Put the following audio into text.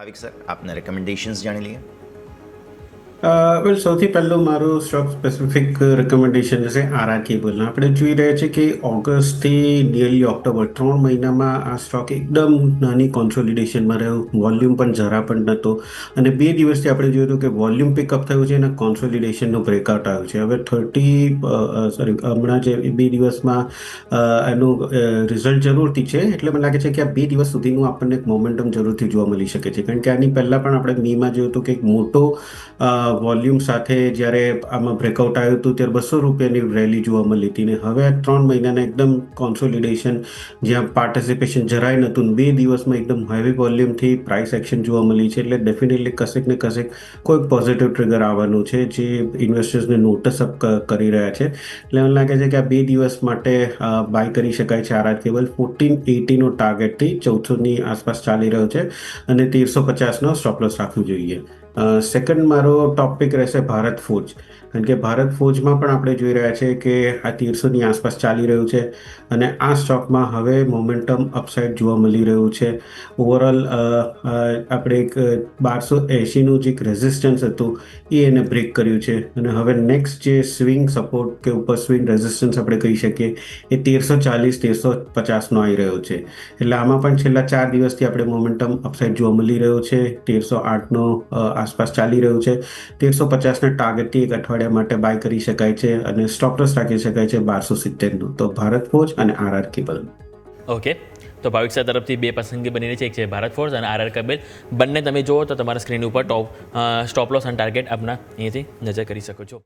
ભાવિક sir આપના recommendations જાણી લઈએ. વેલ સૌથી પહેલું મારું સ્ટોક સ્પેસિફિક રેકમેન્ડેશન છે આરઆર કેબલના. આપણે જોઈ રહ્યા છીએ કે ઓગસ્ટથી નિયરલી ઓક્ટોબર 3 મહિનામાં આ સ્ટોક એકદમ નાની કોન્સોલિડેશનમાં રહ્યો. વોલ્યુમ પણ જરા પણ નહોતો અને 2 દિવસથી આપણે જોયું હતું કે વોલ્યુમ પિકઅપ થયું છે અને કોન્સોલિડેશનનો બ્રેકઆઉટ આવ્યો છે. હવે હમણાં જે 2 દિવસમાં એનું રિઝલ્ટ જરૂરથી છે, એટલે મને લાગે છે કે આ 2 દિવસ સુધીનું આપણને એક મોમેન્ટમ જરૂરથી જોવા મળી શકે છે. કારણ કે આની પહેલાં પણ આપણે મીમાં જોયું હતું કે એક મોટો વોલ્યુમ સાથે જ્યારે આમાં બ્રેકઆઉટ આવ્યું હતું ત્યારે ₹200ની રેલી જોવા મળી હતી ને હવે 3 મહિનાના એકદમ કોન્સોલિડેશન જ્યાં પાર્ટિસિપેશન જરાય નહોતું, 2 દિવસમાં એકદમ હેવી વોલ્યુમથી પ્રાઇસ એક્શન જોવા મળી છે. એટલે ડેફિનેટલી કશેક ને કશેક કોઈ પોઝિટિવ ટ્રિગર આવવાનું છે જે ઇન્વેસ્ટર્સને નોટિસ અપ કરી રહ્યા છે. એટલે મને લાગે છે કે આ 2 દિવસ માટે બાય કરી શકાય છે. આરઆર કેબલ 1480નો ટાર્ગેટથી 1400ની આસપાસ ચાલી રહ્યો છે અને 1350નો સ્ટોપ લોસ રાખવું જોઈએ. સેકન્ડ મારો ટોપિક રહેશે ભારત ફોર્જ. કારણ કે ભારત ફોર્જમાં પણ આપણે જોઈ રહ્યા છીએ કે આ 1300ની આસપાસ ચાલી રહ્યું છે અને આ સ્ટોકમાં હવે મોમેન્ટમ અપસાઇડ જોવા મળી રહ્યું છે. ઓવરઓલ આપણે એક 1280નું જે રેઝિસ્ટન્સ હતું એને બ્રેક કર્યું છે અને હવે નેક્સ્ટ જે સ્વિંગ સપોર્ટ કે ઉપર સ્વિંગ રેઝિસ્ટન્સ આપણે કહી શકીએ એ 1340-1350નો આવી રહ્યો છે. એટલે આમાં પણ છેલ્લા 4 દિવસથી આપણે મોમેન્ટમ અપસાઇડ જોવા મળી રહ્યો છે. 1308નો આસપાસ ચાલી રહ્યું છે. 1350ના ટાર્ગેટથી એક અઠવાડિયા માટે બાય કરી શકાય છે અને સ્ટોપ લોસ રાખી શકાય છે 1270નું. તો ભારત ફોર્જ અને આરઆર કેબલ. ઓકે, તો ભાવિક સર તરફથી 2 પસંદગી બની રહી છે. એક છે ભારત ફોર્જ અને આરઆર કેબલ. બંને તમે જુઓ તો તમારા સ્ક્રીન ઉપર સ્ટોપ લોસ અને ટાર્ગેટ આપના અહીંયાથી નજર કરી શકો છો.